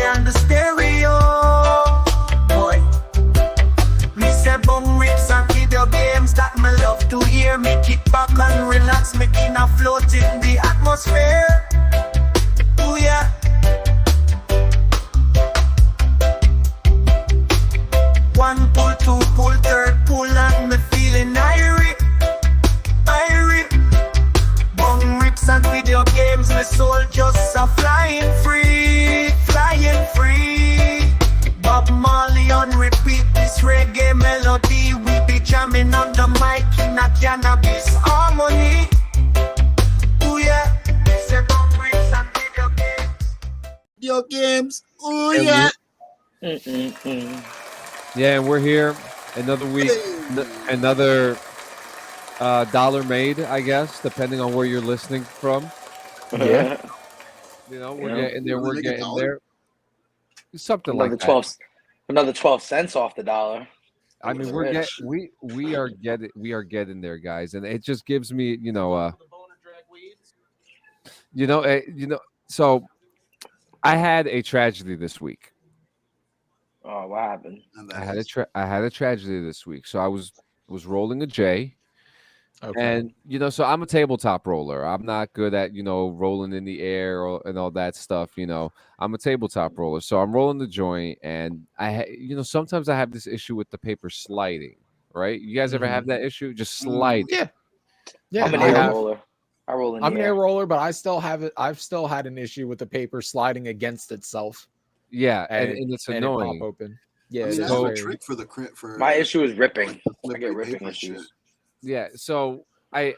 on the stereo. Boy, me say bum rips and video games that me love to hear. Me kick back and relax, making a float in the atmosphere. Oh yeah. One pull, two pull, third pull, and me feeling irie. Bum rips and video games, my soul just a flying free. Bob Marley on repeat, this reggae melody. We be jamming on the mic in a cannabis harmony. Ooh yeah, say bum rips and video games. Video games, ooh yeah. Yeah, and we're here another week, another dollar made, I guess, depending on where you're listening from. Yeah. You know, we're getting there. We're getting there. Something Another like 12, that. another 12 cents off the dollar. I mean, we are getting there, guys, and it just gives me, So I had a tragedy this week. Oh, what happened? I had a tragedy this week. So I was rolling a J. Okay. And so I'm a tabletop roller. I'm not good at rolling in the air and all that stuff. I'm a tabletop roller, so I'm rolling the joint, and sometimes I have this issue with the paper sliding. Right? You guys ever have that issue? Just sliding. Yeah. I'm an air roller. I roll in the I'm an air. air roller, but I still have it. I've still had an issue with the paper sliding against itself. Yeah, and it's annoying. It pop open. Yeah, that's a trick for my issue is ripping. I get ripping issues. Yeah, so I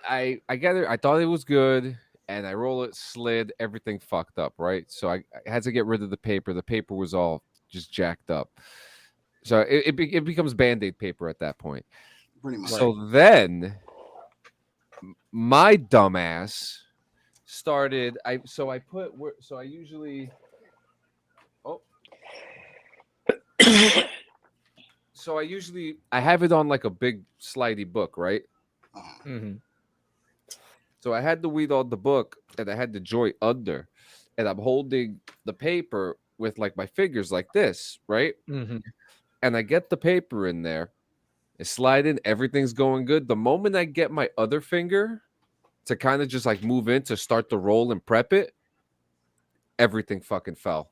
get it. I thought it was good, and I roll it, slid, everything fucked up, right? So I had to get rid of the paper. The paper was all just jacked up. So it becomes Band-Aid paper at that point. Pretty much. So then my dumbass started. I usually. So I have it on like a big slidey book, right? Mm-hmm. So I had the weed on the book, and I had the joint under, and I'm holding the paper with like my fingers like this, right? Mm-hmm. And I get the paper in there, it's sliding, everything's going good. The moment I get my other finger to kind of just like move in to start the roll and prep it, everything fucking fell.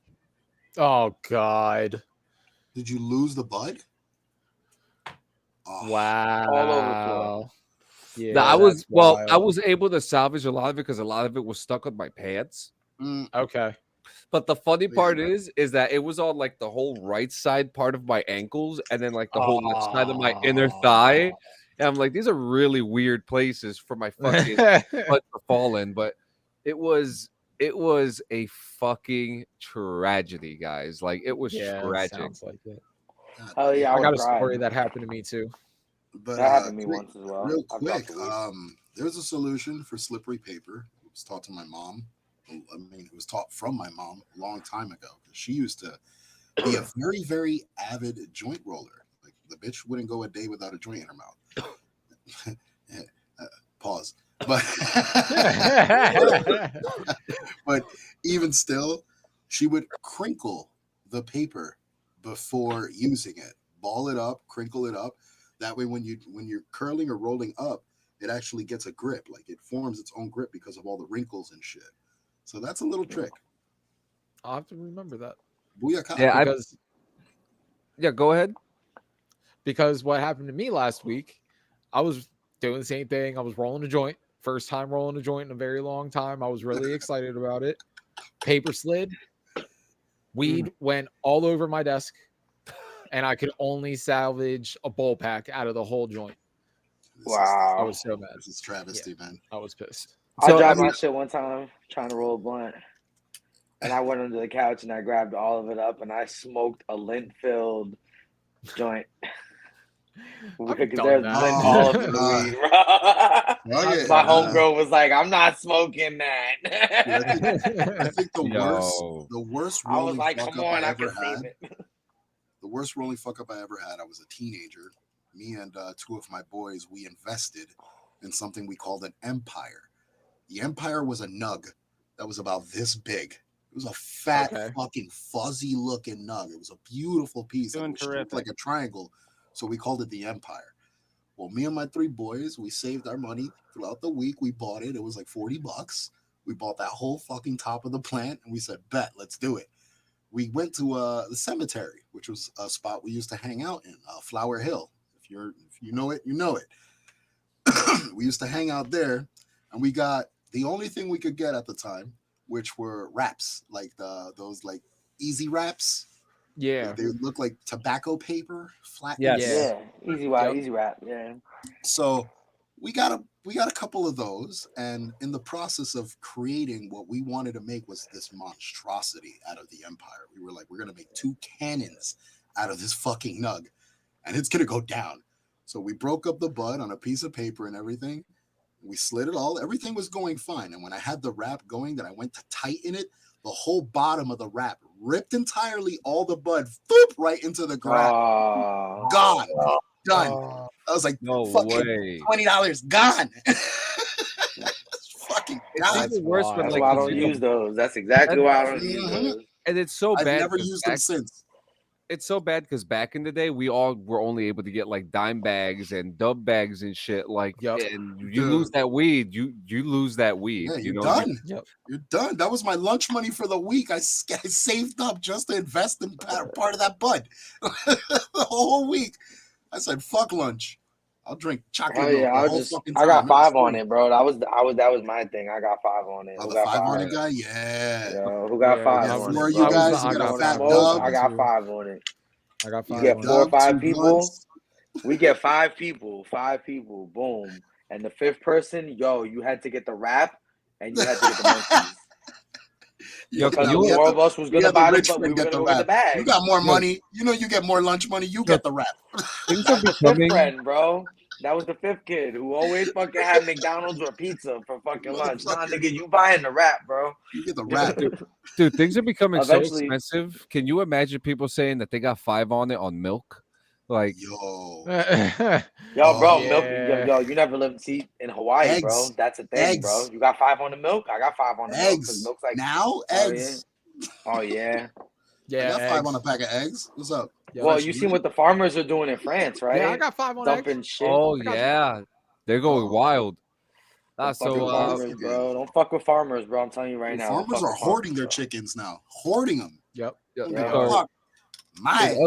Oh God! Did you lose the bud? Oh. Wow! All over the floor. Yeah, no, I was able to salvage a lot of it because a lot of it was stuck on my pants. Okay. But the funny part is that it was on like the whole right side part of my ankles, and then like the whole left side of my inner thigh. And I'm like, these are really weird places for my fucking butt to fall in. But it was a fucking tragedy, guys. Like it was tragic. It sounds like it. Oh yeah, I got a story that happened to me too. But that happened to me once as well. Real quick, there's a solution for slippery paper. It was taught to my mom. I mean, it was taught from my mom a long time ago. She used to be a very, very avid joint roller. Like the bitch wouldn't go a day without a joint in her mouth. Pause. But even still, she would crinkle the paper before using it. Ball it up, crinkle it up. That way, when you're curling or rolling up, it actually gets a grip. Like it forms its own grip because of all the wrinkles and shit. So that's a little trick. I'll have to remember that. Booyaka. Yeah, go ahead. Because what happened to me last week, I was doing the same thing. I was rolling a joint. First time rolling a joint in a very long time. I was really excited about it. Paper slid. Weed went all over my desk. And I could only salvage a bowl pack out of the whole joint. Wow. I was so mad. This is travesty, man. I was pissed. I dropped my shit one time trying to roll a blunt. And I went under the couch and I grabbed all of it up and I smoked a lint-filled joint. Because there's lint all over the weed, bro. My homegirl was like, I'm not smoking that. I think the worst I was rolling like, fuck come up on, I I ever can save had. it. The worst rolling fuck up I ever had, I was a teenager. Me and two of my boys, we invested in something we called an empire. The empire was a nug that was about this big. It was a fat, Okay. fucking fuzzy looking nug. It was a beautiful piece. Doing It shaped like terrific. a triangle. So we called it the Empire. Well, me and my 3 boys, we saved our money throughout the week. We bought it. It was like $40. We bought that whole fucking top of the plant, and we said, bet, let's do it. We went to the cemetery, which was a spot we used to hang out in, Flower Hill. If you know it, you know it. We used to hang out there, and we got the only thing we could get at the time, which were wraps, like those like easy wraps. Yeah. They look like tobacco paper, flat. Yes. Yeah, easy wrap. Yeah. So we got a couple of those, and in the process of creating what we wanted to make was this monstrosity out of the Empire. We were like, we're gonna make 2 cannons out of this fucking nug, and it's gonna go down. So we broke up the bud on a piece of paper and everything. We slid it all. Everything was going fine. And when I had the wrap going that I went to tighten it, the whole bottom of the wrap ripped entirely, all the bud, boop, right into the ground. Gone. Done. I was like, No fucking way. $20 gone. Fucking It's gone. even worse when That's like why I 'cause, don't you know, use those. That's exactly why I don't use Mhm. those. and it's so I've bad. never 'cause used them back- since. It's so bad because back in the day, we all were only able to get like dime bags and dub bags and shit. Like, Yup. and you Dude. lose that weed, you lose that weed. Yeah, you you're know, done. Yep. You're done. That was my lunch money for the week. I saved up just to invest in part of that bud. The whole week. I said, fuck lunch. I'll drink chocolate Oh milk yeah, the whole fucking time. I got It was 5 on free. it, bro. That was my thing. I got 5 on it. Oh, Who the got 5 on five? it guy? Yeah. Yo, who got Yeah, 5 yeah, on four it, of you bro? guys, I you got got a fat 5 on Smoke, dub. I got too. 5 on it. I got You 5 get on 4 or it. 5 2 people. blunts. We get 5 people. 5 people. Boom. And the 5th person, yo, you had to get the wrap and you had to get the monkeys. Yo, Because can the you- 4 of us was we gonna had the buy rich but we friend were get gonna the go get the wrap. bag. You got more Yo. money. You know you get more lunch money. You get the wrap. things are That's the 5th becoming. friend, bro. That was the 5th kid who always fucking had McDonald's or pizza for fucking lunch. Nah, Motherfucker. nigga, you buying the wrap, bro. You get the wrap. Dude, things are becoming so Eventually- expensive. Can you imagine people saying that they got 5 on it on milk? Like, Yo. Yo, bro, Oh. milk. Yeah. Yo, you never lived in Hawaii, bro. Eggs. That's a thing, bro. Eggs. You got 5 on the milk. I got 5 on the milk because Eggs. milk's like, Now, yeah. eggs. oh yeah. Yeah. I got 5 eggs. on a pack of eggs. What's up? Yeah. Well, Fresh you seen meat. what the farmers are doing in France, right? Yeah, I got 5 on Dumping eggs. shit. oh I got you. yeah, they're going Oh. wild. Don't fuck So with farmers, bro. Don't fuck with farmers, bro. I'm telling you right Well, now. don't farmers fuck are with hoarding their farmers, bro. chickens now. Hoarding them. Yep. yeah, Yeah. so Fuck. My.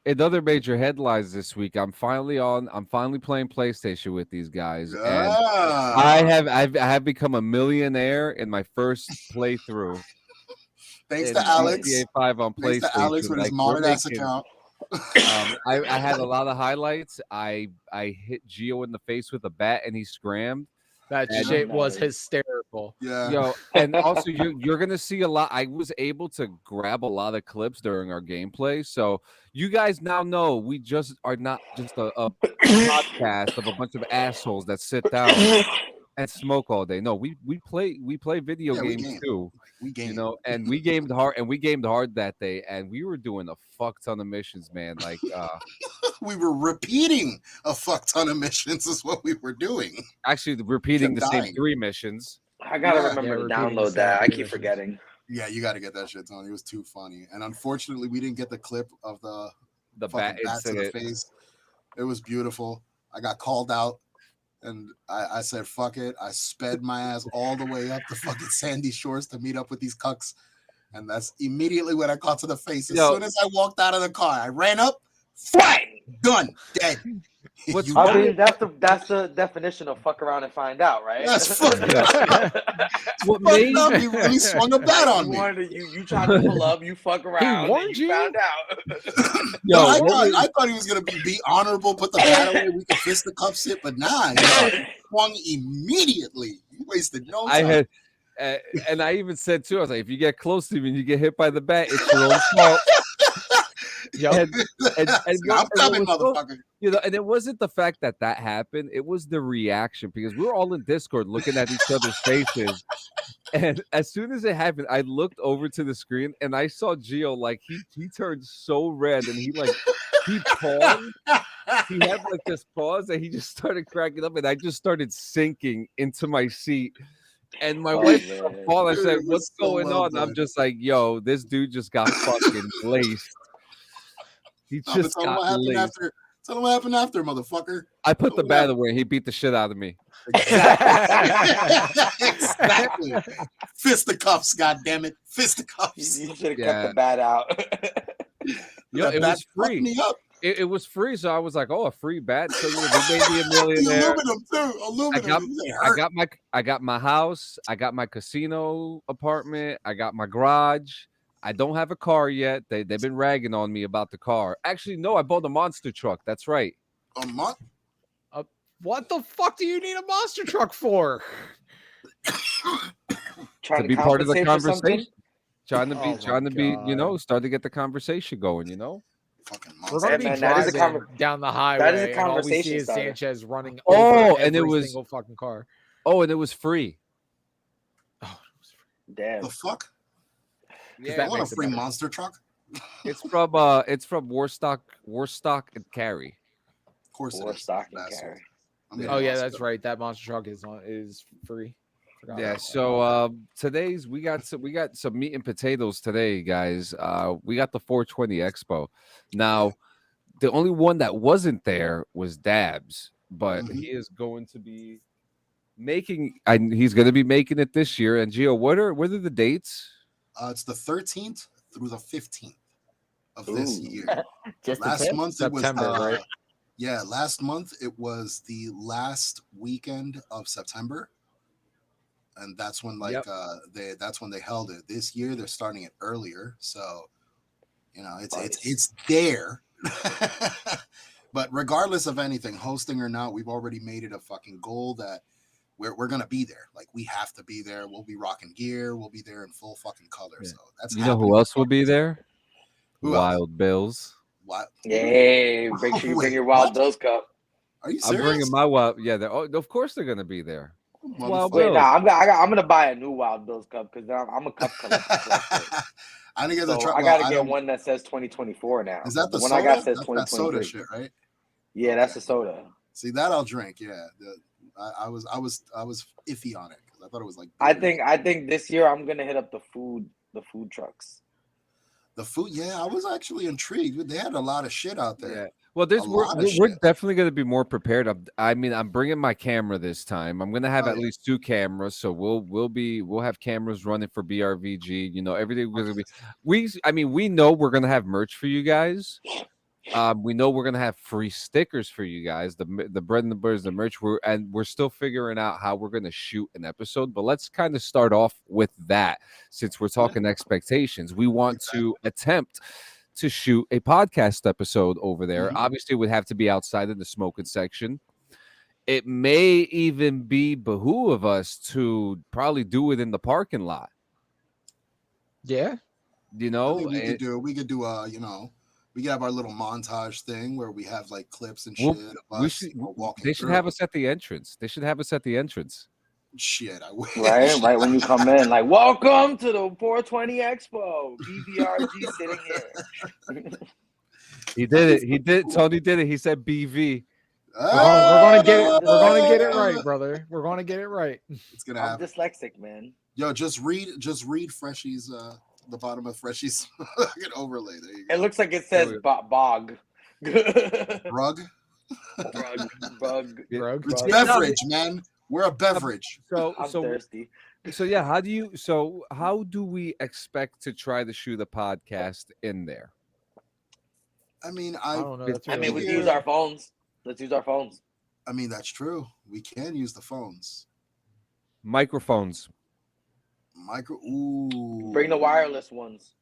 in other major headlines this week, I'm finally playing PlayStation with these guys, and I have become a millionaire in my first playthrough. Thanks in to Alex. GTA 5 on Thanks PlayStation. to Alex with his Like, we're modded ass making- account. I had a lot of highlights. I hit Gio in the face with a bat and he scrammed. That And- shit was Nice. hysterical. Yeah. Yo, and also you're gonna see a lot. I was able to grab a lot of clips during our gameplay, so you guys now know we just are not just a podcast of a bunch of assholes that sit down and smoke all day. No, we play video Yeah, we games game. too. We game. You know, and we gamed hard that day, and we were doing a fuck ton of missions, man. Like, We were repeating a fuck ton of missions is what we were doing. actually repeating the Kept same dying. 3 missions. I gotta Yeah. remember Yeah, to repeating the download same that. I three keep missions. forgetting. Yeah, you got to get that shit, Tony. It was too funny. And unfortunately, we didn't get the clip of the The fucking bat bat to the incident. face. It was beautiful. I got called out, and I said, fuck it. I sped my ass all the way up to fucking Sandy Shores to meet up with these cucks. And that's immediately when I caught to the face. As Yo. soon as I walked out of the car, I ran up, fly, done, dead. What's You I got it? mean, that's the definition of fuck around and find out, right? That's fucked up. What Fucked made up. He swung a bat on You me. wanted you tried to pull up, you fuck around, warned and you you? found out. No, I, what thought, was- I thought he was gonna be honorable, put the bat away, we could fist the cuffs it, but nah, he swung immediately. You wasted no time. I had, and I even said too, I was like, if you get close to me and you get hit by the bat, it's your own fault. Yep. And I'm coming, what was so- motherfucker. You know, and it wasn't the fact that happened; it was the reaction because we were all in Discord looking at each other's faces. And as soon as it happened, I looked over to the screen and I saw Gio like he turned so red and he paused. He had like this pause and he just started cracking up and I just started sinking into my seat. And my Oh, wife man. called. I Dude, said, it was "What's so going well on?" I'm done. just like, "Yo, this dude just got fucking laced. He No, but just tell him got what happened laced." after. Tell him what happened after, motherfucker. I put Tell the him what bat happened. away. He beat the shit out of me. Exactly. Fisticuffs, goddammit. Fisticuffs. You should have kept Yeah. the bat out. Yo, That it bat was fucked free. me up. It was free, so I was like, "Oh, a free bat." So yeah, they made me a The millionaire. aluminum too. Aluminum. They I hurt. got my house. I got my casino apartment. I got my garage. I don't have a car yet. They've been ragging on me about the car. Actually, no, I bought a monster truck. That's right. A month. What the fuck do you need a monster truck for? Trying To be part of the compensate for something? conversation. Trying to Oh be, my God. start to get the conversation going, Fucking We're monster. gonna Hey, be man, that is a driving down the highway, and all we see conversation is starter. Sanchez running Oh, over and it every was- single fucking car. Oh, and it was free. Oh, Damn. The fuck? Yeah, I that want a makes it free better. monster truck. it's from Warstock and Cary. Of course it Or is. stock and Bastard. carry. I'm getting Oh yeah, monster that's truck. right. That monster truck is free. Forgot Yeah, about that. so today's we got some meat and potatoes today, guys. We got the 420 Expo. Now, the only one that wasn't there was Dabs, but Mhm. he is going to be he's going to be making it this year. And Gio, what are the dates? It's the 13th through the 15th of this Ooh. year. Just a Last tip? month September, it was right? Yeah, last month it was the last weekend of September, and that's when Yep. that's when they held it. This year they're starting it earlier, so it's Nice. there. But regardless of anything, hosting or not, we've already made it a fucking goal that we're gonna be there. Like, we have to be there. We'll be rocking gear. We'll be there in full fucking color. Yeah. So that's You know who happening. else will be there? Who else? Wild Bills. What? Hey, make sure you bring Wait, your Wild what? Bills cup. Are you I'm serious? bringing my wild. Yeah, of course they're going to be there. Wild Motherfucker. Wait, Bills. nah, I'm gonna buy a new Wild Bills cup because I'm a cup collector. I didn't get the So truck. I Well, gotta I get don't. one that says 2024 now. Is that the one soda? I got says That's that soda 2023. shit, right? Yeah, that's Okay. the soda. See, that I'll drink. Yeah, I was iffy on it because I thought it was like I beer. think this year I'm gonna hit up the food trucks. The food. Yeah, I was actually intrigued. They had a lot of shit out there. Yeah. Well, A lot of we're shit. definitely going to be more prepared. I'm bringing my camera this time. I'm going to have Oh, at yeah. least 2 cameras, so we'll have cameras running for BRVG. Everything we're going to be. We know we're going to have merch for you guys. We know we're going to have free stickers for you guys. The bread and the butter, the merch. We're still figuring out how we're going to shoot an episode. But let's kind of start off with that, since we're talking expectations. We want to attempt to shoot a podcast episode over there. Mhm. Obviously, it would have to be outside in the smoking section. It may even be behoove of us to probably do it in the parking lot. Yeah. I think we could do. We could do we could have our little montage thing where we have like clips and shit of us walking. They should through. have us at the entrance. Shit, I wish. Right when you come in, like, welcome to the 420 Expo. BVRG sitting here. He did it. Tony did it. He said BV. We're gonna get it. We're gonna get it Ah! right, brother. We're gonna get it right. It's gonna I'm happen. dyslexic, man. Yo, just read Freshy's the bottom of Freshy's fucking overlay. There you go. It looks like it says bog. Rug. Bug. Drug. It's Yeah, no, beverage, man. We're a beverage. So I'm thirsty. yeah, how do we expect to try to shoot a podcast in there? I mean, I don't know. That's I mean, we really can use our phones. Let's use our phones. I mean, that's true. We can use the phones. Microphones. Ooh. Bring the wireless ones.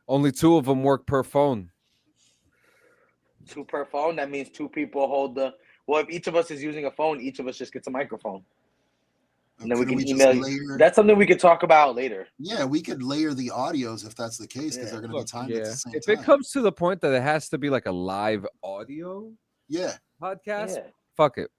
Only 2 of them work per phone. 2 per phone. That means 2 people hold the. Well, if each of us is using a phone, each of us just gets a microphone. And then we Couldn't can just email you. layer- That's something we could talk about later. Yeah, we could layer the audios if that's the case, because Yeah. they're going to Look, be timed yeah. at the same If time. it comes to the point that it has to be like a live audio Yeah. podcast, Yeah. fuck it.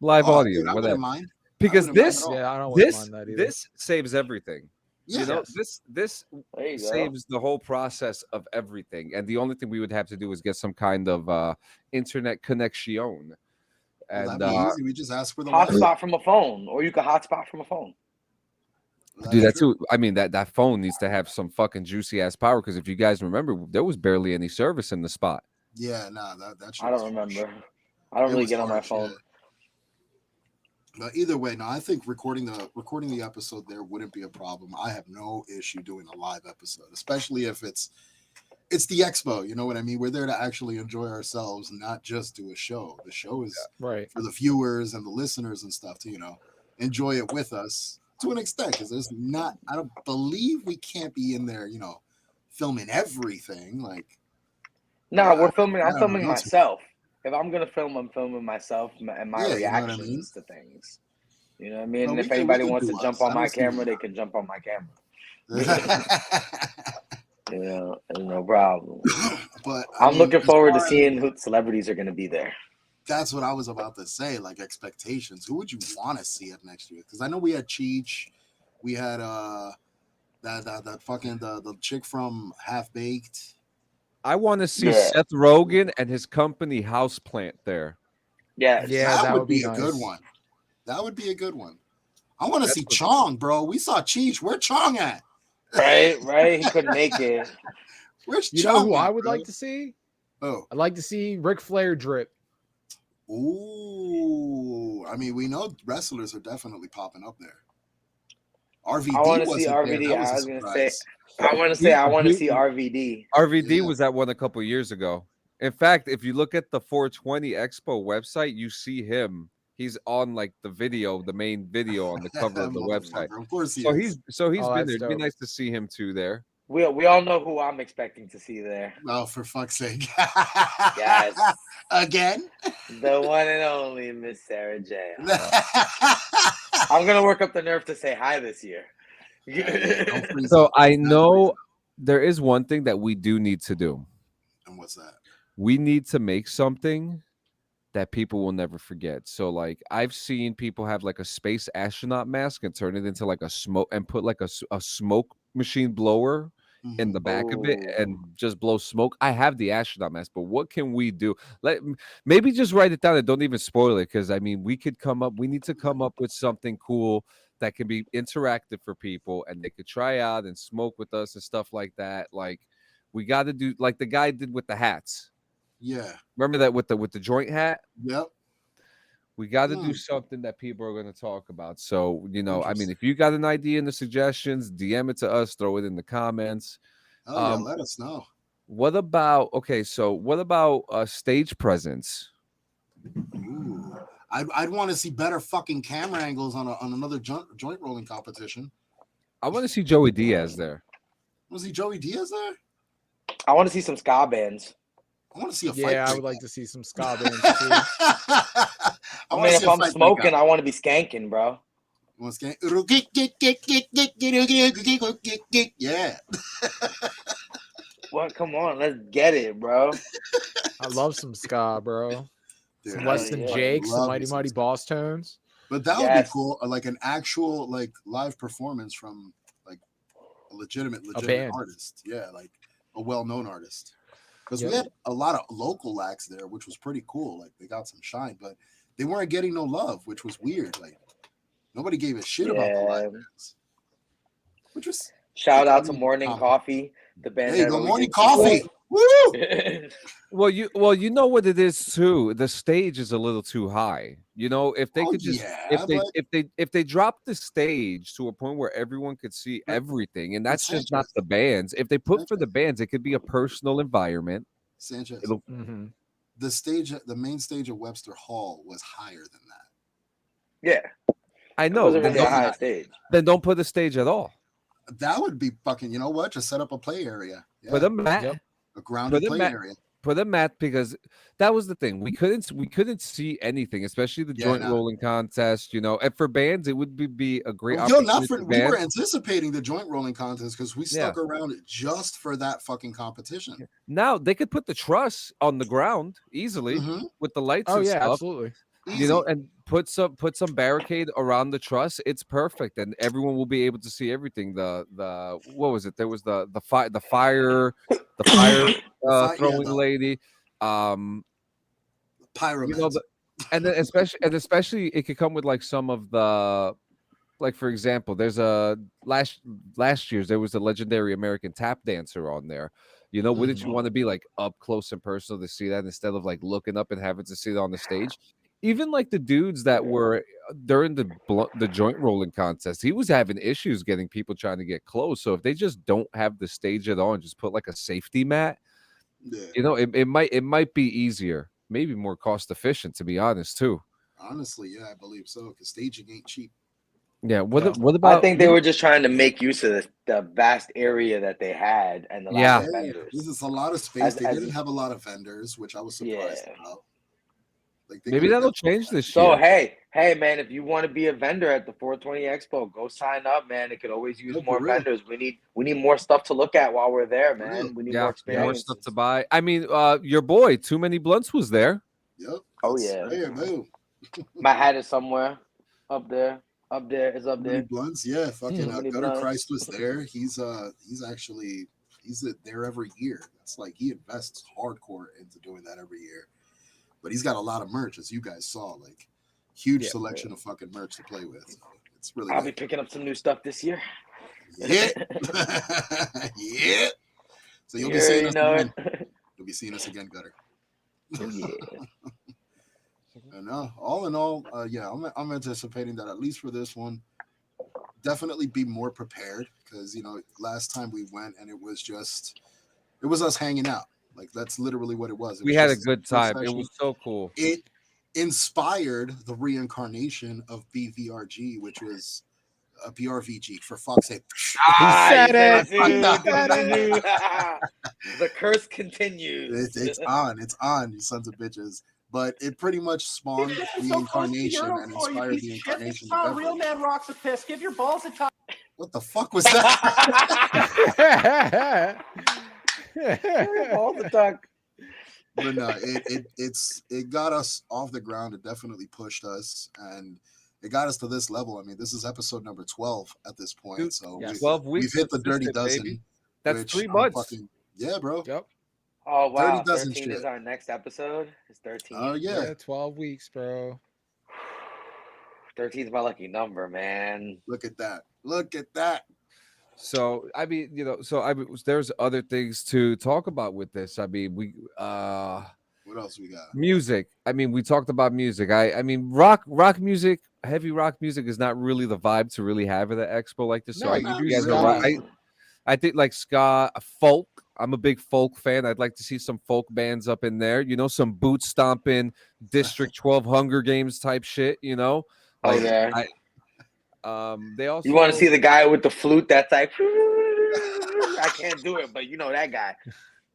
Live Oh, audio, dude, I whatever. wouldn't mind. Because wouldn't mind this at all. Yeah, I don't wouldn't this mind that either. this saves everything. Yeah. You know, Yes. this There you go. saves the whole process of everything. And the only thing we would have to do is get some kind of internet connection. Well, And that'd be easy. We just ask for the Wi-Fi. Hotspot from a phone, or you can hotspot from a phone. Dude, that's too. I mean, that phone needs to have some fucking juicy ass power because if you guys remember, there was barely any service in the spot. Yeah, nah, that shit I was don't harsh. remember. I don't It really was get on my harsh, phone. yeah. But either way, no, I think recording the episode there wouldn't be a problem. I have no issue doing a live episode, especially if it's the expo. You know what I mean? We're there to actually enjoy ourselves, not just do a show. The show is Right. for the viewers and the listeners and stuff to enjoy it with us to an extent. Because there's not, I don't believe we can't be in there, filming everything. Like, No, we're filming. I I'm don't filming know. myself. If I'm gonna film, I'm filming myself and my Yeah, you know what I reactions mean? to things. You know what I mean? No, And we if can anybody do wants to us. jump I on don't my see camera, why they can jump on my camera. not. There's no problem. But I'm looking as forward to far as- seeing who celebrities are gonna be there. That's what I was about to say. Like expectations. Who would you want to see it next year? Because I know we had Cheech, we had that fucking the chick from Half Baked. I want to see Yeah. Seth Rogen and his company Houseplant there. Yes. Yeah, that would be a nice. good one. That would be a good one. I want to That's see what- Chong, bro. We saw Cheech. Where Chong at? Right. He couldn't make it. Where's You Chong? know who at, I would bro? like to see? Oh, I'd like to see Ric Flair drip. ooh. I mean, we know wrestlers are definitely popping up there. RVD I want to see wasn't RVD. there. That was I a was gonna say. surprise. I want to see RVD. RVD Yeah. was at one a couple years ago. In fact, if you look at the 420 Expo website, you see him. He's on like the main video on the cover of the website. Of course he So is. he's Oh, been that's there. It'd be dope. nice to see him too there. We all know who I'm expecting to see there. Oh, for fuck's sake. Yes. Again? The one and only Miss Sarah J. I'm gonna work up the nerve to say hi this year. Don't freeze So up. I Don't know freeze up. there is one thing that we do need to do. And what's that? We need to make something that people will never forget. So like I've seen people have like a space astronaut mask and turn it into like a smoke and put like a smoke machine blower in the back of it and just blow smoke. I have the astronaut mask, but what can we do? Maybe just write it down and don't even spoil it, because I mean we need to come up with something cool that can be interactive for people and they could try out and smoke with us and stuff like that. Like we got to do like the guy did with the hats. Yeah. Remember that with the joint hat? Yep. We got to do something that people are going to talk about. So, I mean, Interesting. if you got an idea in the suggestions, DM it to us, throw it in the comments. Oh, yeah, let us know. What about stage presence? Ooh. I'd want to see better fucking camera angles on another joint rolling competition. I want to see Joey Diaz there. Was he Joey Diaz there? I want to see some ska bands. I want to see a fight. Yeah, I break would like out. to see some ska bands too. I mean, if I'm smoking, I want to be skanking, bro. Yeah. What? Come on, let's get it, bro. I love some ska, bro. Dude, Some I Less Than yeah. Jake, some love Mighty some Mighty ska. Boss Tones. But that would Yes. be cool, like an actual like live performance from like a legitimate band. artist. Yeah, like a well-known artist. Because we Yep. had a lot of local acts there, which was pretty cool. Like they got some shine, but they weren't getting no love, which was weird. Like nobody gave a shit about the live bands. Which was Shout out to Morning Coffee, the band. Hey, that the always Morning did Coffee. Woo! super- Well, you know what it is too. The stage is a little too high. You know, if they Oh, could just yeah, if they drop the stage to a point where everyone could see But- everything, and that's just not Sanchez. the bands. If they put for the Sanchez. bands, it could be a personal environment. Sanchez. It'll- Mm-hmm. The main stage at Webster Hall was higher than that. Yeah, I it know. wasn't Then really a don't, high stage. then don't put a stage at all. That would be fucking. You know what? Just set up a play area. Yeah, Put a mat. Yep. a grounded put a play mat- area. Put a mat, because that was the thing. We couldn't see anything, especially the Yeah, joint no. rolling contest. You know, and for bands, it would be a great Yo, opportunity. not for. for We were bands. anticipating the joint rolling contest because we stuck around it just for that fucking competition. Now they could put the truss on the ground easily Mhm. with the lights Oh and yeah, stuff. absolutely. You know, Easy. and put some barricade around the truss. It's perfect, and everyone will be able to see everything. The what was it? There was the fire yeah, throwing the lady. Pyramids. You know, and then especially it could come with like some of the like for example, there's a last year's there was a legendary American tap dancer on there. You know, wouldn't you want to be like up close and personal to see that instead of like looking up and having to see it on the stage? Even like the dudes that were during the joint rolling contest, he was having issues getting people trying to get close. So if they just don't have the stage at all and just put like a safety mat, Yeah. you know, it might be easier, maybe more cost efficient, to be honest, too. Honestly, yeah, I believe so. Because staging ain't cheap. Yeah. What Yeah. what I about think they were just trying to make use of the vast area that they had and the lack Yeah. of Yeah, vendors. this is a lot of space. They As didn't have a lot of vendors, which I was surprised Yeah. about. Like they maybe could have that'll definitely change had this So year? hey man, if you want to be a vendor at the 420 Expo, go sign up, man. It could always use No, for more real. vendors. We need more stuff to look at while we're there, For real. man. We need Yeah, more more experiences. stuff to buy. I mean, your boy, Too Many Blunts was there. Yep. Oh, That's yeah. rare, boom. My hat is somewhere up there. Up there. It's up Many there. blunts, yeah. Fucking Too many Gutter blunts. Christ was there. He's actually there every year. It's like he invests hardcore into doing that every year. But he's got a lot of merch, as you guys saw, like huge selection of fucking merch to play with. It's really I'll good. be picking up some new stuff this year. Yeah. Yeah. So you'll be You seeing already us know again. it. You'll be seeing us again, Gutter. Yeah. And all in all, yeah, I'm anticipating that at least for this one, definitely be more prepared because last time we went and it was us hanging out. Like that's literally what it was. It We was had a just good first time. It session. was so cool. It inspired the reincarnation of BVRG, which was a BRVG for fuck's sake. said it. Dude. The curse continues. It's on, you sons of bitches. But it pretty much spawned the incarnation and inspired the incarnation of Real Beverly. man rocks the piss. Give your balls a time. What the fuck was that? All the talk. But no, it got us off the ground. It definitely pushed us, and it got us to this level. I mean, this is episode number 12 at this point. Dude, So yes. 12 weeks. we've hit the dirty consistent, dozen. baby. That's which 3 I'm months. yeah, bro. Yep. Oh wow, 30 dozen 13 is shit. our next episode. It's 13. Oh yeah. 12 weeks, bro. 13 is my lucky number, man. Look at that. Look at that. So I mean, there's other things to talk about with this. I mean, What else we got? music. I mean, we talked about music. I mean, rock music, heavy rock music is not really the vibe to really have at the expo like this. So No, I you give do you guys a ska. right. I think like ska, folk. I'm a big folk fan. I'd like to see some folk bands up in there. Some boot stomping, District 12 Hunger Games type shit. Oh Like, yeah. they also. You want to see the guy with the flute that's like, I can't do it, but you know that guy.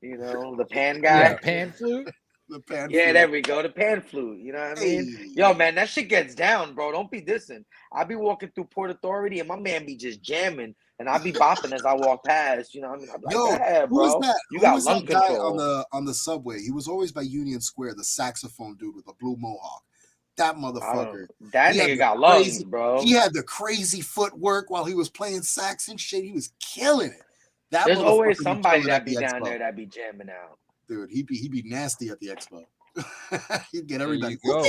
The pan guy. Yeah, pan flute. The pan Yeah, flute. there we go. The pan flute. You know what I mean? Hey. Yo, man, that shit gets down, bro. Don't be dissing. I be walking through Port Authority and my man be just jamming, and I be bopping as I walk past. You know what I mean? I'm like, Yo, yeah, who was bro. that? You Who got was lung that guy control. on the subway? He was always by Union Square, the saxophone dude with the blue mohawk. That motherfucker. That He had nigga the got crazy- lungs, bro. He had the crazy footwork while he was playing sax and shit. He was killing it. That There's always motherfucker somebody killing that at be the down expo. there that be jamming out. Dude, he'd be nasty at the expo. He'd get There everybody you go.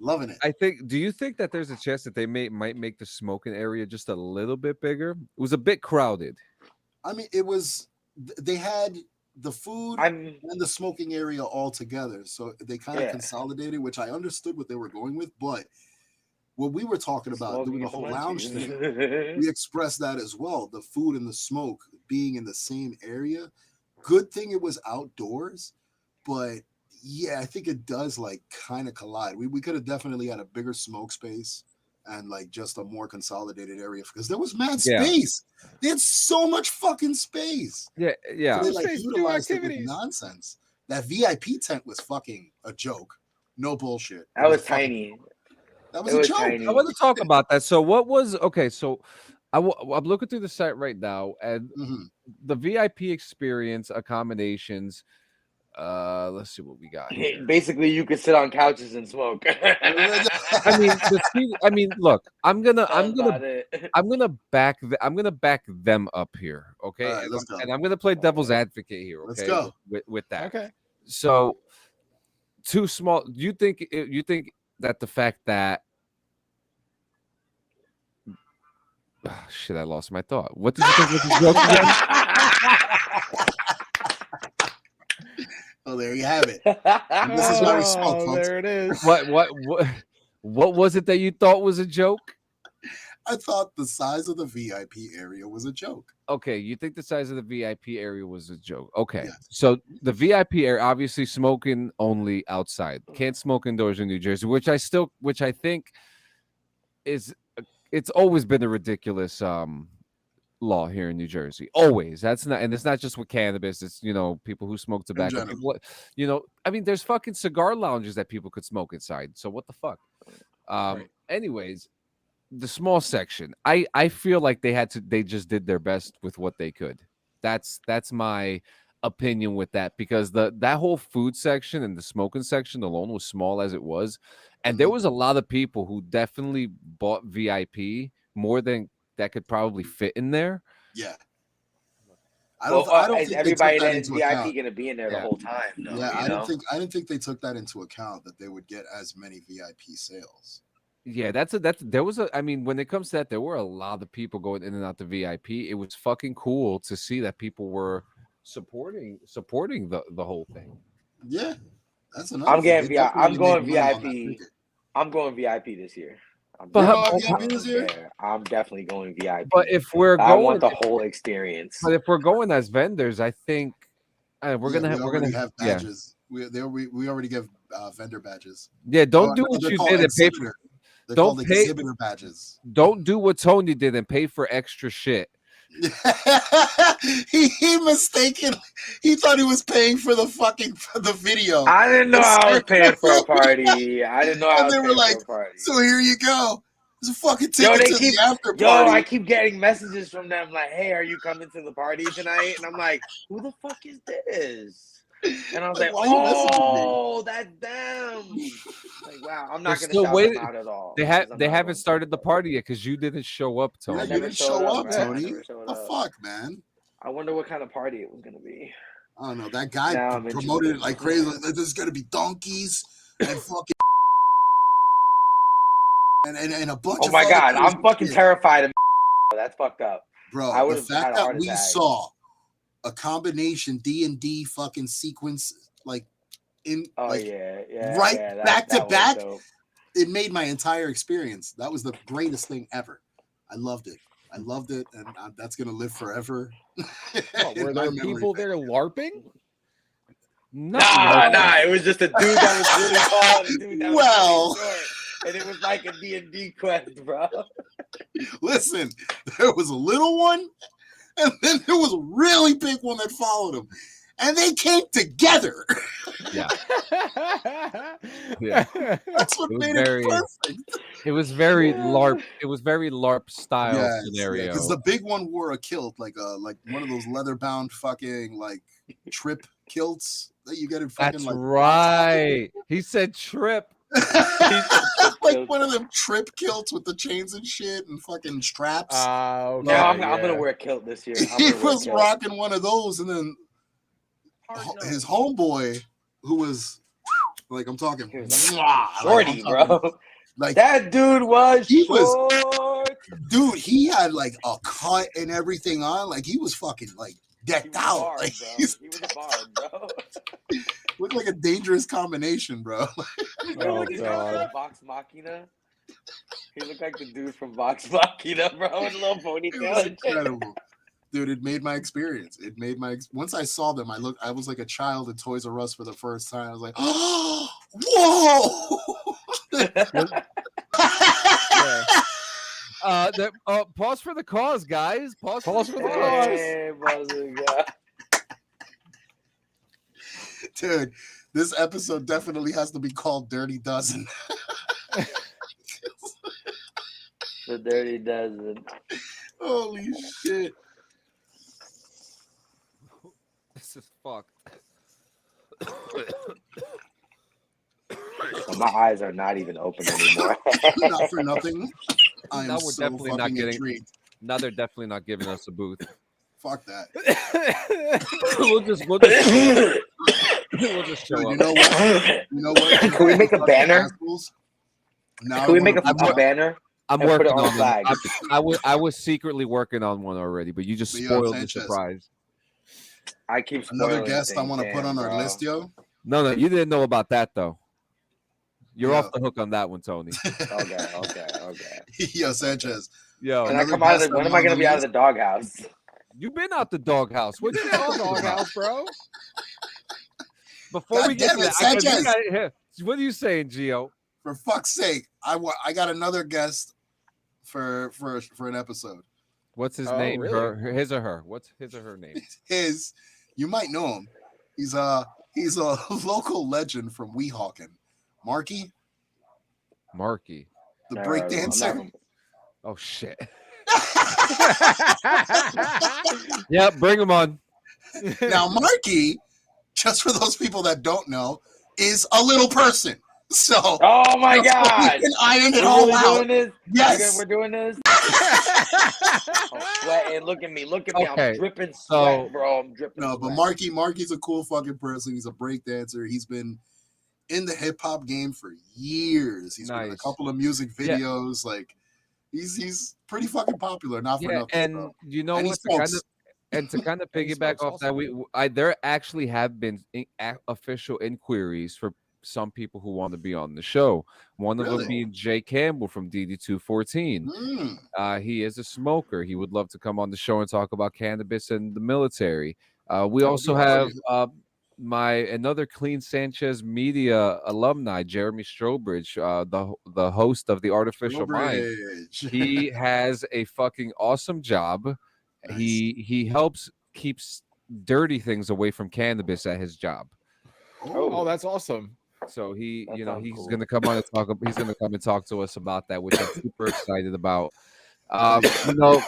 loving it. Do you think that there's a chance that they might make the smoking area just a little bit bigger? It was a bit crowded. I mean, they had the food and the smoking area all together. So they kind of consolidated, which I understood what they were going with. But what we were talking about, doing the whole lounge thing, we expressed that as well. The food and the smoke being in the same area. Good thing it was outdoors, but yeah, I think it does like kind of collide. We could have definitely had a bigger smoke space and like just a more consolidated area because there was mad space. They had so much fucking space. Yeah. So they like Space to do utilized it with activities. nonsense. That VIP tent was fucking a joke. No bullshit. That was tiny. That was It a was joke. tiny. I want to talk about that. So what was okay? So I'm looking through the site right now, and the VIP experience accommodations. Let's see what we got here. Basically, you could sit on couches and smoke. I mean, look, I'm gonna back them up here, okay? All right, let's go. And I'm gonna play devil's advocate here, okay? Let's go. With that. Okay. So, too small. You think that the fact that Shit, I lost my thought. What did you think was a joke again? Oh, there you have it. And this is why we smoke, folks. There it is. What was it that you thought was a joke? I thought the size of the VIP area was a joke. Okay, you think the size of the VIP area was a joke. Okay. Yes. So the VIP area, obviously smoking only outside. Can't smoke indoors in New Jersey, which I think is it's always been a ridiculous law here in New Jersey. Always. That's not, and it's not just with cannabis, it's people who smoke tobacco. People, I mean, there's fucking cigar lounges that people could smoke inside. So what the fuck? Right. Anyways, the small section, I feel like they just did their best with what they could. That's my opinion with that, because that whole food section and the smoking section alone was small as it was, and there was a lot of people who definitely bought VIP more than that could probably fit in there. Yeah. I don't think everybody that that's VIP going to be in there the whole time. Though, yeah, I didn't think they took that into account, that they would get as many VIP sales. Yeah, I mean, when it comes to that, there were a lot of people going in and out the VIP. It was fucking cool to see that people were supporting the whole thing. Yeah, that's another. I'm going VIP. I'm going VIP this year. I'm definitely going VIP. But if we're going, I want the whole experience. But if we're going as vendors, I think we're gonna have badges. We already give vendor badges. Yeah, don't do what you did and pay for. They're called exhibitor badges. Don't do what Tony did and pay for extra shit. he mistaken. He thought he was paying for the video. I didn't know I was paying for a party. I didn't know I was they were like, for a party. So here you go. It's a fucking ticket to the after party. I keep getting messages from them like, "Hey, are you coming to the party tonight?" And I'm like, "Who the fuck is this?" And I was like, "Oh, that's them." Like, wow, I'm not going to shout them out at all. They haven't started the party yet because you didn't show up, Tony. Yeah, you didn't show up, Tony. The fuck, man. I wonder what kind of party it was going to be. I don't know. That guy promoted it like crazy. Like, there's going to be donkeys and fucking and a bunch. Oh my god, I'm fucking terrified of. That's fucked up, bro. The fact that we saw a combination D&D fucking sequence like in back to back, it made my entire experience. That was the greatest thing ever. I loved it, and that's gonna live forever. Were there people there LARPing? Nah, it was just a dude that was really tall and a dude that was really short. And it was like a D&D quest, bro. Listen, there was a little one, and then there was a really big one that followed him. And they came together. Yeah. That's what made it perfect. It was very LARP. It was very LARP style scenario. Because the big one wore a kilt, like one of those leather bound fucking like trip kilts that you get in fucking. That's right. He said trip. Like one of them trip kilts with the chains and shit and fucking straps. I'm gonna wear a kilt this year. He was rocking one of those, and then his homeboy, who was like, I'm talking shorty, bro. Like that dude was short. Dude, he had like a cut and everything on. Like he was fucking like decked out. Bard, like, he was a bard, bro. Looked like a dangerous combination, bro. Oh god. Vox Machina. He looked like the dude from Vox Machina, bro, with a little ponytail. It was incredible. Dude, it made my experience. Once I saw them, I was like a child at Toys R Us for the first time. I was like, oh, whoa! Pause for the cause, guys. Pause for the cause. Hey, brother, dude, this episode definitely has to be called Dirty Dozen. The Dirty Dozen. Holy shit. This is fucked. My eyes are not even open anymore. Not for nothing. I am so definitely not getting intrigued. Now they're definitely not giving us a booth. Fuck that. we'll just show up. You know what? Can we make a banner? Can we make a banner? I'm and put it working on a on one. flag. I was secretly working on one already, but you just But yo, spoiled the Sanchez. surprise. I keep Another spoiling guest I things. want to put Damn, on our bro. list, yo. No, you didn't know about that though. You're Yeah. off the hook on that one, Tony. Okay. Yo, Sanchez. Yo, When I Another come out of guest the, when on am I the gonna be out of list? the doghouse? you've been out the doghouse. What You've you been out the talking about? doghouse, bro. Before God we get damn to it, that, I guess Sanchez. what are you saying, Gio? For fuck's sake, I got another guest for an episode. What's his Oh, name? really? His or her? What's his or her name? You might know him. He's a local legend from Weehawken. Marky, the break I'm dancer. not- Oh shit. Yeah, bring him on. Now, Marky, just for those people that don't know, is a little person. So, Oh my just so we god! can iron it We're all really out. doing this? Yes. We're doing this? I'm sweating. Look at me. Okay, I'm dripping so- sweat, bro. I'm dripping No, but sweat. Marky's a cool fucking person. He's a break dancer. He's been in the hip hop game for years. He's been in a Nice. couple of music Yeah. videos. Like he's pretty fucking popular. Not for Yeah, nothing. and bro. you know And he what? To kind smokes. of And he piggyback smokes off that, also. there actually have been official inquiries for some people who want to be on the show. One of them Really? being Jay Campbell from DD214. Mm, He is a smoker. He would love to come on the show and talk about cannabis and the military. We That would also be have awesome. another Clean Sanchez Media alumni, Jeremy Strobridge, the host of the Artificial Mind. Trowbridge. He has a fucking awesome job. Nice. He helps keeps dirty things away from cannabis at his job. Oh, that's awesome. So he, That you know, sounds he's cool. gonna come on and talk. He's gonna come and talk to us about that, which I'm super excited about. You know,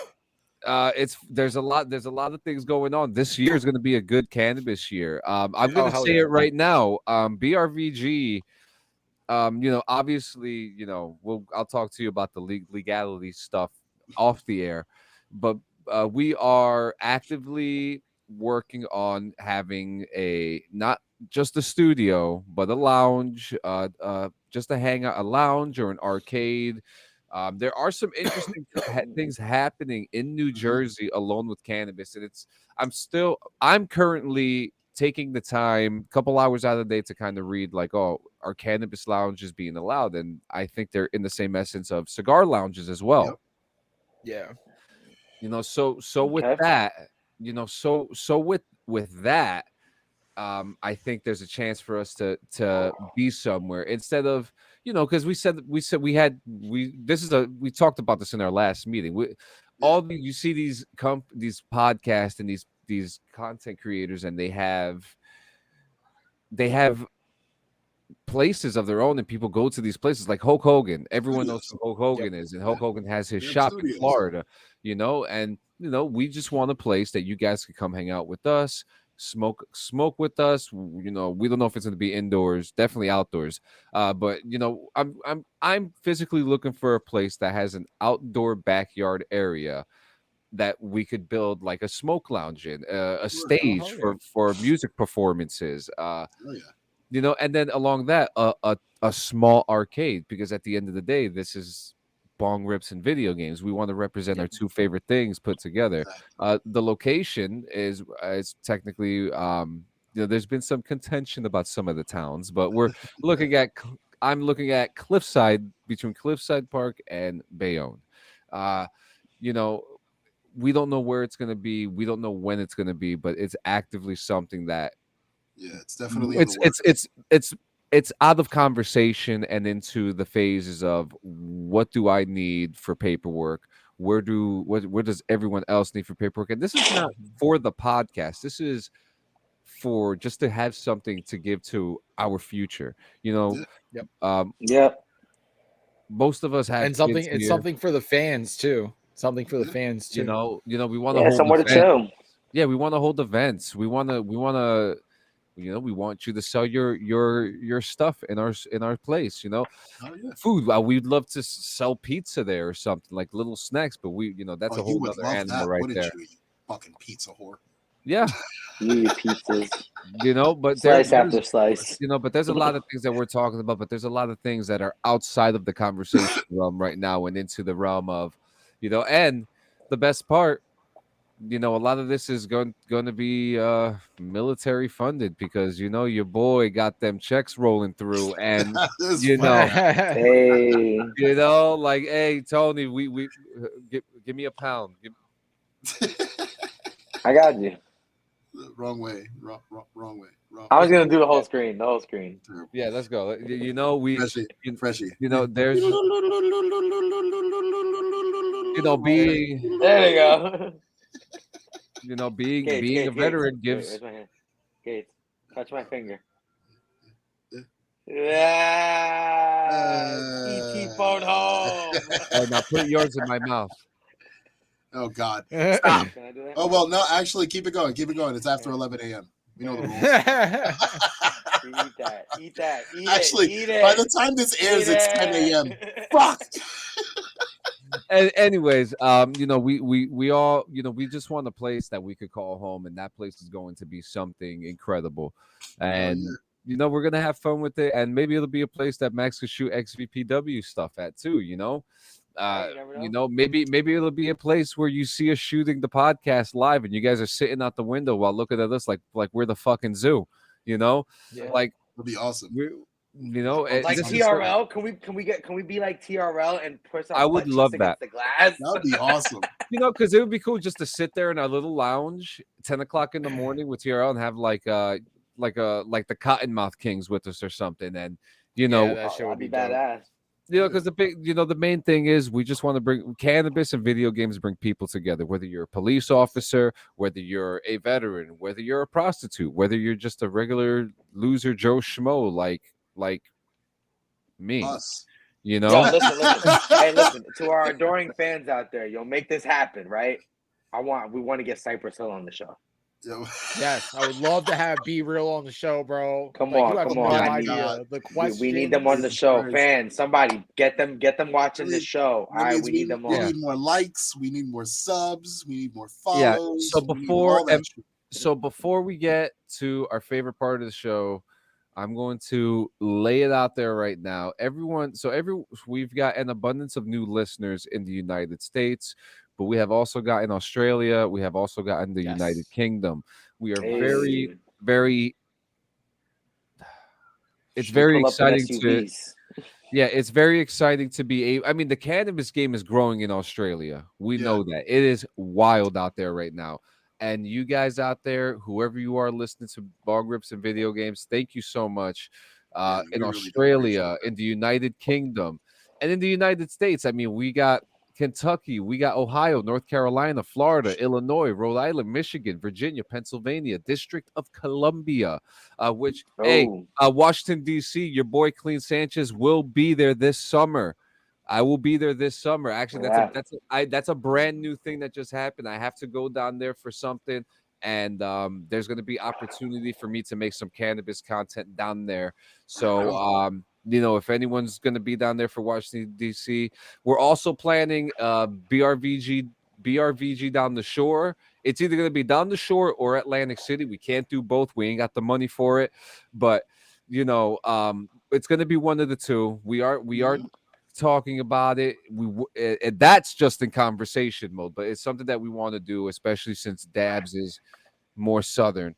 there's a lot of things going on. This year is going to be a good cannabis year. I'm going to hell say yeah. it right now. BRVG. You know, obviously, you know, I'll talk to you about the legality stuff off the air, but we are actively working on having not just a studio, but a lounge, just a hangout, a lounge or an arcade. There are some interesting things happening in New Jersey alone with cannabis, and I'm currently taking the time, a couple hours out of the day, to kind of read like, oh, are cannabis lounges being allowed? And I think they're in the same essence of cigar lounges as well. Yep. Yeah. You know, so with Okay. that, you know, so with that, I think there's a chance for us to be somewhere instead of, you know, because we talked about this in our last meeting. You see these podcasts and these content creators, and they have places of their own, and people go to these places like Hulk Hogan. Everyone knows who Hulk Hogan is, and Hulk Hogan has his They have shop in studios. Florida, you know, and you know, we just want a place that you guys could come hang out with us, smoke with us. You know, we don't know if it's going to be indoors, definitely outdoors, but you know, I'm physically looking for a place that has an outdoor backyard area that we could build like a smoke lounge in, a stage yeah. for music performances, Oh, yeah. you know, and then along that, a small arcade, because at the end of the day, this is bong rips and video games. We want to represent our two favorite things put together. The location is technically, you know, there's been some contention about some of the towns, but we're looking at. I'm looking at Cliffside, between Cliffside Park and Bayonne. You know, we don't know where it's going to be. We don't know when it's going to be, but it's actively something that Yeah, it's definitely in the works. it's out of conversation and into the phases of, what do I need for paperwork? Where does everyone else need for paperwork? And this is not for the podcast. This is for just to have something to give to our future. You know, Yep. most of us have And something kids it's here. something for the fans too. Something for the fans too. You know, we want to Yeah, hold somewhere to events. chill. Yeah, we want to hold events. We want to, you know, we want you to sell your stuff in our place. You know, Oh, yeah. food. We'd love to sell pizza there or something, like little snacks. But you know, that's a You whole would other love animal that, right wouldn't there. you? You fucking pizza whore. Yeah. You eat pizzas. You know, but Slice after slice. you know, but there's a lot of things that we're talking about, but there's a lot of things that are outside of the conversation realm right now and into the realm of, and the best part, a lot of this is going to be military funded because your boy got them checks rolling through and This you know Hey. like, hey Tony, we give me a pound. I got you. Wrong way. Wrong way. Wrong. I was gonna do the whole screen. Terrible. Yeah, let's go. Freshie. There's being There you go. being Gates, a Gates, veteran Gates. gives. Where's my hand? Gates, touch my finger. Yeah. ET phone home. Oh, now put yours in my mouth. Oh God. Stop. Can I do that? Oh well, no. Actually, keep it going. Keep it going. It's after 11 a.m. We know the rules. Eat that. Actually, eat it. by the time this airs, it's 10 a.m. Fuck. And anyways, we all, we just want a place that we could call home, and that place is going to be something incredible. And we're gonna have fun with it, and maybe it'll be a place that Max could shoot XVPW stuff at too. Maybe it'll be a place where you see us shooting the podcast live, and you guys are sitting out the window while looking at us like we're the fucking zoo. Yeah. Like It'll be awesome. Like TRL, can we be like TRL and push our I would love against that. the glass? That would be awesome. Because it would be cool just to sit there in our little lounge, 10 o'clock in the morning with TRL, and have like the Cottonmouth Kings with us or something, and that shit would That'd be be dope. badass. because the main thing is we just want to bring cannabis and video games, bring people together, whether you're a police officer, whether you're a veteran, whether you're a prostitute, whether you're just a regular loser Joe Schmo like me. Us. Yo, listen. Hey, listen, to our adoring fans out there, make this happen, right? We want to get Cypress Hill on the show. Yes, I would love to have Be Real on the show, bro. Come You on. have no idea. The We questions. need them on the show. Fans, somebody get them watching the show. All right, we need them on. We need more likes. We need more subs. We need more follows. Yeah. So before we get to our favorite part of the show, I'm going to lay it out there right now. We've got an abundance of new listeners in the United States, but we have also got in Australia. We have also got in the United Kingdom. We are very, very. It's very exciting to. Yeah, it's very exciting to be I mean, the cannabis game is growing in Australia. We know that. It is wild out there right now. And you guys out there, whoever you are listening to Bog Rips and Video Games, thank you so much. In Australia, in the United Kingdom, and in the United States. I mean, we got Kentucky, we got Ohio, North Carolina, Florida, Illinois, Rhode Island, Michigan, Virginia, Pennsylvania, District of Columbia, Washington, D.C., your boy Clean Sanchez will be there this summer. I will be there this summer. Actually, that's a brand new thing that just happened. I have to go down there for something, and there's going to be opportunity for me to make some cannabis content down there. So, if anyone's going to be down there for Washington D.C., we're also planning BRVG down the shore. It's either going to be down the shore or Atlantic City. We can't do both. We ain't got the money for it, but it's going to be one of the two. We are talking about it. That's just in conversation mode, but it's something that we want to do, especially since Dabs is more southern.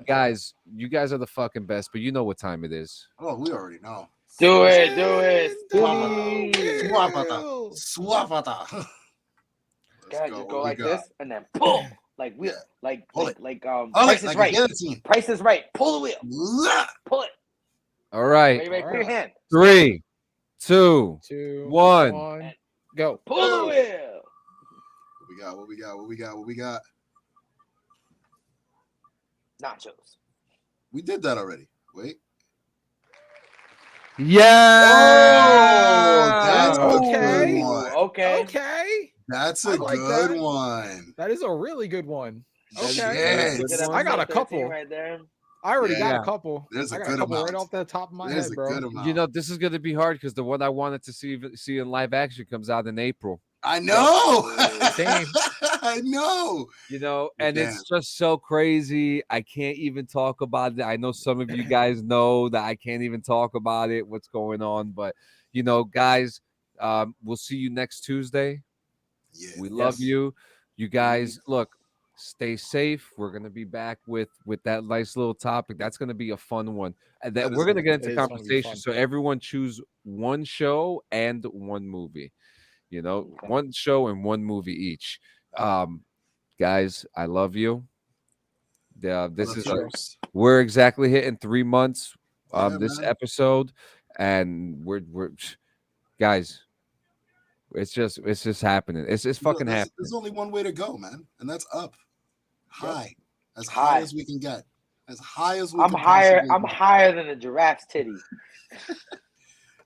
Guys, you guys are the fucking best, but you know what time it is. Oh, we already know. Do it. Swapata. God, just go like this and then pull. Like Price is right. Price is right. Pull the wheel. Pull it. All right. Ready, put your hand. 3, 2, 1. Go. Pull the wheel. What we got? Nachos. We did that already. Wait. Yeah. That's a good one. Okay. That's a good one. That is a really good one. Okay. I got a couple right there. I already got a couple. There's a I got good a couple amount. right off the top of my head, bro. Good amount. This is going to be hard because the one I wanted to see in live action comes out in April. I know. Same. I know. You know, and Damn. it's just so crazy. I can't even talk about it. I know some of you guys know that I can't even talk about it, what's going on. But, you know, guys, we'll see you next Tuesday. Yeah. We love you. You guys, look, stay safe. We're gonna be back with that nice little topic. That's gonna be a fun one. And That then is we're gonna gonna get be into fun. It is gonna be conversation. fun. So everyone choose one show and one movie. You know, Okay. one show and one movie each. Guys, I love you. This Love is you. we're exactly hitting 3 months this man. episode, and we're guys. It's just happening. It's fucking happening. There's only one way to go, man, and that's up, high, as High. high as we can get, as high as we I'm can higher. possibly I'm get. higher than a giraffe's titty.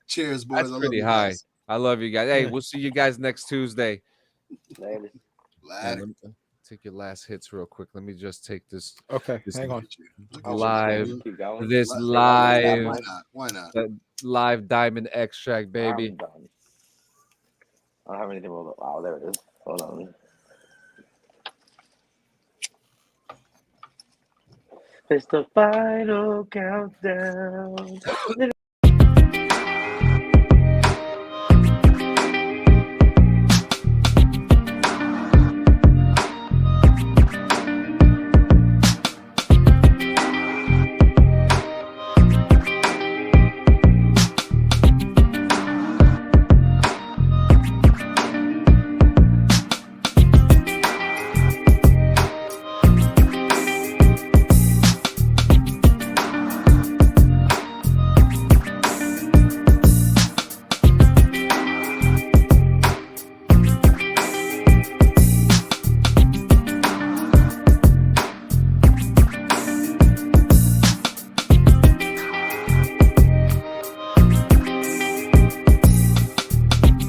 Cheers, boys. That's I love pretty you high. guys. I love you guys. Hey, we'll see you guys next Tuesday. Later. And let me take your last hits real quick. Let me just take this. Okay, This hang on. live. Keep going. This Stay live. going. Why not? Live diamond extract, baby. I'm done. I don't have anything rolled up. Oh, there it is. Hold on. It's the final countdown.